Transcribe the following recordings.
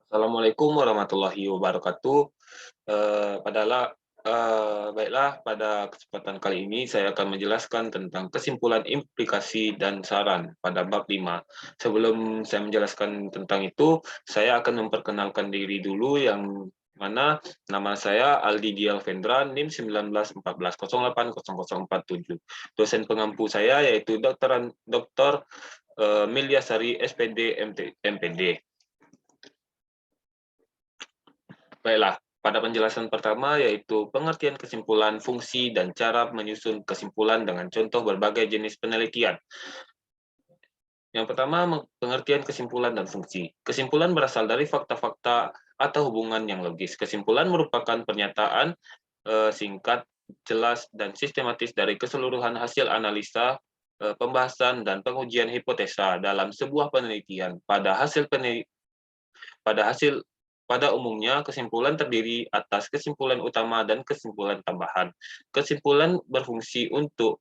Assalamualaikum warahmatullahi wabarakatuh. Baiklah, pada kesempatan kali ini saya akan menjelaskan tentang kesimpulan, implikasi, dan saran pada bab 5. Sebelum saya menjelaskan tentang itu, saya akan memperkenalkan diri dulu, yang mana nama saya Aldi Dialvendra, NIM 1914080047. Dosen pengampu saya yaitu Dr. Milyasari SPD MPD. Baiklah, pada penjelasan pertama yaitu pengertian kesimpulan, fungsi, dan cara menyusun kesimpulan dengan contoh berbagai jenis penelitian. Yang pertama, pengertian kesimpulan dan fungsi. Kesimpulan berasal dari fakta-fakta atau hubungan yang logis. Kesimpulan merupakan pernyataan singkat, jelas, dan sistematis dari keseluruhan hasil analisa, pembahasan, dan pengujian hipotesa dalam sebuah penelitian. Pada umumnya, kesimpulan terdiri atas kesimpulan utama dan kesimpulan tambahan. Kesimpulan berfungsi untuk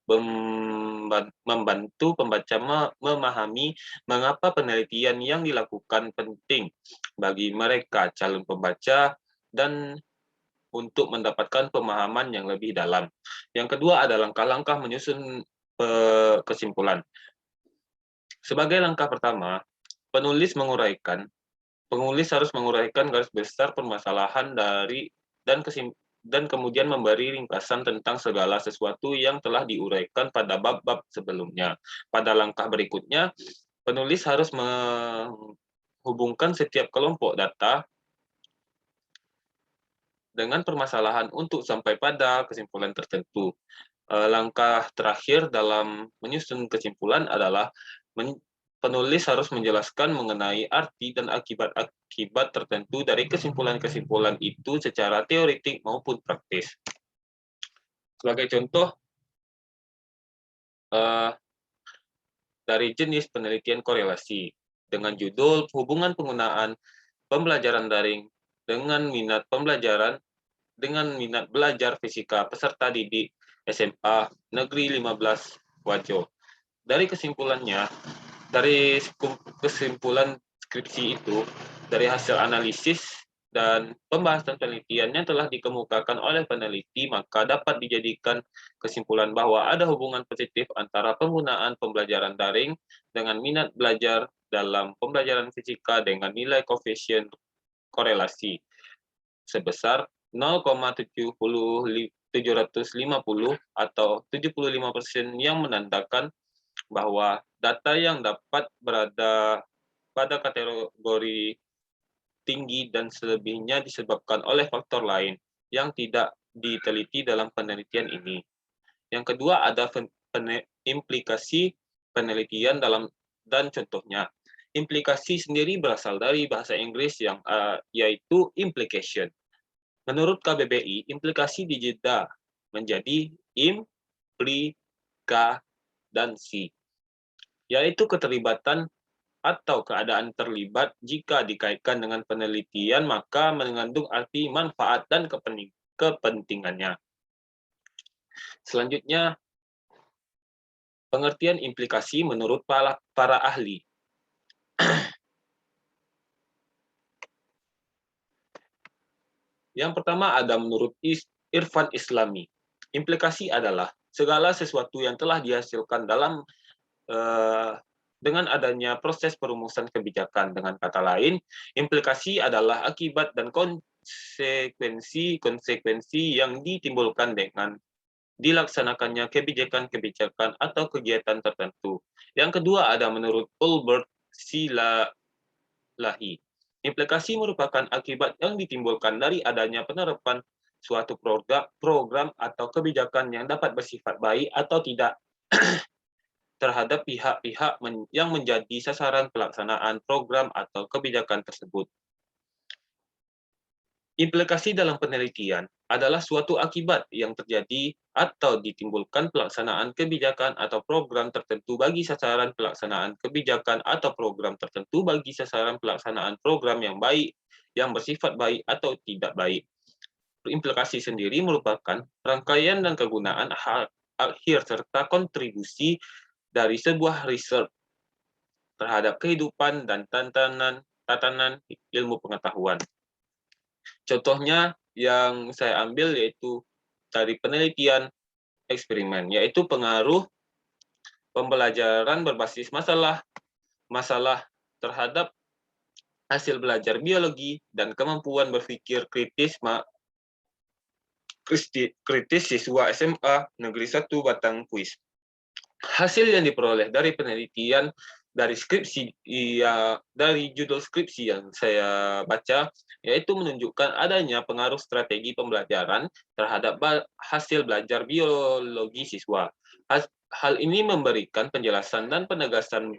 membantu pembaca memahami mengapa penelitian yang dilakukan penting bagi mereka calon pembaca dan untuk mendapatkan pemahaman yang lebih dalam. Yang kedua adalah langkah-langkah menyusun kesimpulan. Sebagai langkah pertama, penulis harus menguraikan garis besar permasalahan dan kemudian memberi ringkasan tentang segala sesuatu yang telah diuraikan pada bab-bab sebelumnya. Pada langkah berikutnya, penulis harus menghubungkan setiap kelompok data dengan permasalahan untuk sampai pada kesimpulan tertentu. Langkah terakhir dalam menyusun kesimpulan adalah penulis harus menjelaskan mengenai arti dan akibat-akibat tertentu dari kesimpulan-kesimpulan itu secara teoretik maupun praktis. Sebagai contoh, dari jenis penelitian korelasi dengan judul hubungan penggunaan pembelajaran daring dengan minat belajar fisika peserta didik SMA Negeri 15 Wajo. Dari kesimpulan skripsi itu, dari hasil analisis dan pembahasan penelitiannya telah dikemukakan oleh peneliti, maka dapat dijadikan kesimpulan bahwa ada hubungan positif antara penggunaan pembelajaran daring dengan minat belajar dalam pembelajaran fisika dengan nilai koefisien korelasi sebesar 0,750 atau 75%, yang menandakan bahwa data yang dapat berada pada kategori tinggi dan selebihnya disebabkan oleh faktor lain yang tidak diteliti dalam penelitian ini. Yang kedua ada implikasi penelitian dan contohnya. Implikasi sendiri berasal dari bahasa Inggris yaitu implication. Menurut KBBI, implikasi dijeda menjadi implikasi, yaitu keterlibatan atau keadaan terlibat jika dikaitkan dengan penelitian, maka mengandung arti manfaat dan kepentingannya. Selanjutnya, pengertian implikasi menurut para ahli. Yang pertama ada menurut Irfan Islami. Implikasi adalah segala sesuatu yang telah dihasilkan dengan adanya proses perumusan kebijakan. Dengan kata lain, implikasi adalah akibat dan konsekuensi yang ditimbulkan dengan dilaksanakannya kebijakan-kebijakan atau kegiatan tertentu. Yang kedua ada menurut Albert Silahi. Implikasi merupakan akibat yang ditimbulkan dari adanya penerapan suatu program atau kebijakan yang dapat bersifat baik atau tidak terhadap pihak-pihak yang menjadi sasaran pelaksanaan program atau kebijakan tersebut. Implikasi dalam penelitian adalah suatu akibat yang terjadi atau ditimbulkan pelaksanaan kebijakan atau program tertentu bagi sasaran pelaksanaan kebijakan atau program tertentu bagi sasaran pelaksanaan program yang bersifat baik atau tidak baik. Implikasi sendiri merupakan rangkaian dan kegunaan akhir serta kontribusi dari sebuah riset terhadap kehidupan dan tantangan tatanan ilmu pengetahuan. Contohnya yang saya ambil yaitu dari penelitian eksperimen, yaitu pengaruh pembelajaran berbasis masalah terhadap hasil belajar biologi dan kemampuan berpikir kritis siswa SMA Negeri 1 Batang Puis. Hasil yang diperoleh dari penelitian dari judul skripsi yang saya baca, yaitu menunjukkan adanya pengaruh strategi pembelajaran terhadap hasil belajar biologi siswa. Hal ini memberikan penjelasan dan penegasan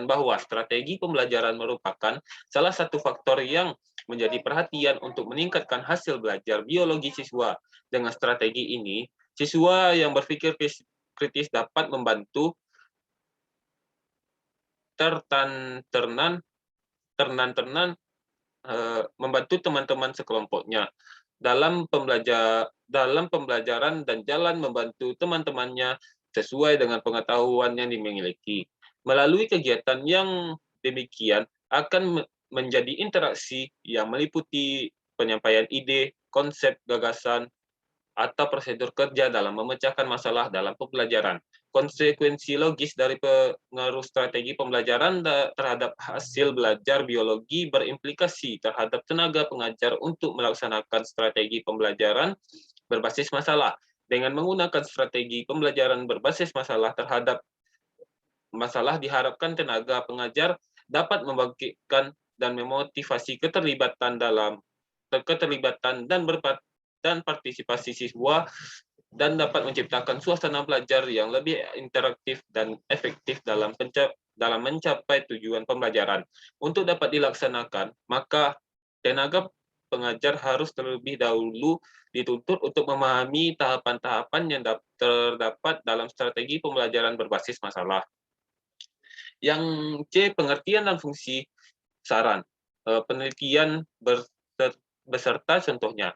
bahwa strategi pembelajaran merupakan salah satu faktor yang menjadi perhatian untuk meningkatkan hasil belajar biologi siswa. Dengan strategi ini, siswa yang berpikir kritis dapat membantu membantu teman-teman sekelompoknya dalam pembelajaran dan jalan membantu teman-temannya sesuai dengan pengetahuan yang dimiliki. Melalui kegiatan yang demikian akan menjadi interaksi yang meliputi penyampaian ide, konsep, gagasan, atau prosedur kerja dalam memecahkan masalah dalam pembelajaran. Konsekuensi logis dari pengaruh strategi pembelajaran terhadap hasil belajar biologi berimplikasi terhadap tenaga pengajar untuk melaksanakan strategi pembelajaran berbasis masalah. Dengan menggunakan strategi pembelajaran berbasis masalah terhadap masalah, diharapkan tenaga pengajar dapat membangkitkan dan memotivasi keterlibatan dan partisipasi siswa, dan dapat menciptakan suasana belajar yang lebih interaktif dan efektif dalam mencapai tujuan pembelajaran. Untuk dapat dilaksanakan, maka tenaga pengajar harus terlebih dahulu dituntut untuk memahami tahapan-tahapan yang terdapat dalam strategi pembelajaran berbasis masalah. Yang C, pengertian dan fungsi saran. Penelitian beserta contohnya.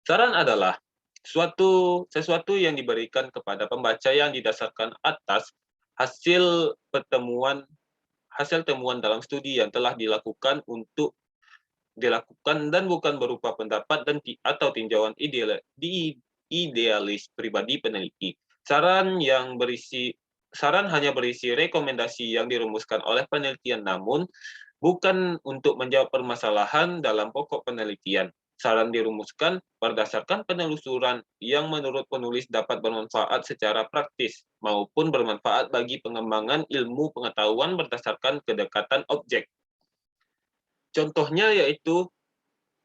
Saran adalah sesuatu yang diberikan kepada pembaca yang didasarkan atas hasil temuan dalam studi yang telah dilakukan dan bukan berupa pendapat atau tinjauan idealis pribadi peneliti. Saran hanya berisi rekomendasi yang dirumuskan oleh penelitian, namun bukan untuk menjawab permasalahan dalam pokok penelitian. Saran dirumuskan berdasarkan penelusuran yang menurut penulis dapat bermanfaat secara praktis maupun bermanfaat bagi pengembangan ilmu pengetahuan berdasarkan kedekatan objek. Contohnya yaitu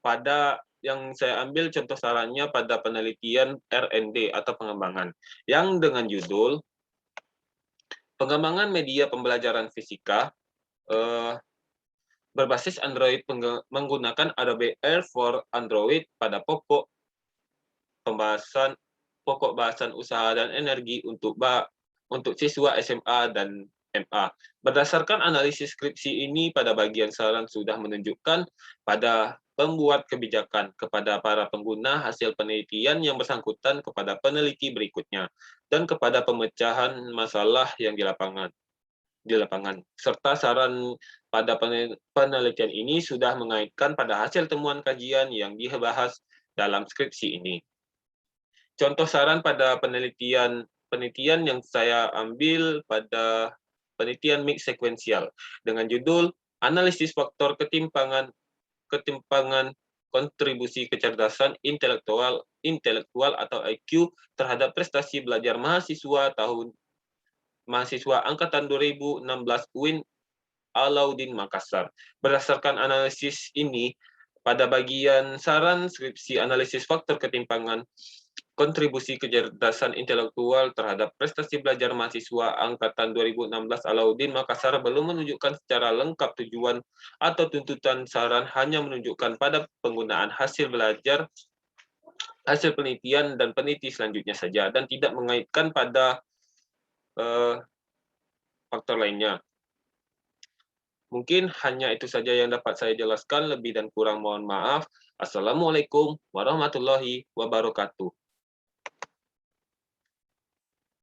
pada yang saya ambil contoh sarannya pada penelitian R&D atau pengembangan yang dengan judul pengembangan media pembelajaran fisika berbasis Android menggunakan Adobe Air for Android pada pokok bahasan usaha dan energi untuk siswa SMA dan MA. Berdasarkan analisis skripsi ini, pada bagian saran sudah menunjukkan pada pembuat kebijakan kepada para pengguna hasil penelitian yang bersangkutan kepada peneliti berikutnya dan kepada pemecahan masalah yang di lapangan. Serta saran pada penelitian ini sudah mengaitkan pada hasil temuan kajian yang dibahas dalam skripsi ini. Contoh saran pada penelitian yang saya ambil pada penelitian mix sekuensial dengan judul analisis faktor ketimpangan kontribusi kecerdasan intelektual atau IQ terhadap prestasi belajar mahasiswa angkatan 2016 UIN Alauddin Makassar. Berdasarkan analisis ini, pada bagian saran skripsi analisis faktor ketimpangan kontribusi kecerdasan intelektual terhadap prestasi belajar mahasiswa angkatan 2016 Alauddin Makassar belum menunjukkan secara lengkap tujuan atau tuntutan saran, hanya menunjukkan pada penggunaan hasil penelitian dan peneliti selanjutnya saja, dan tidak mengaitkan pada faktor lainnya. Mungkin hanya itu saja yang dapat saya jelaskan, lebih dan kurang mohon maaf. Assalamualaikum warahmatullahi wabarakatuh.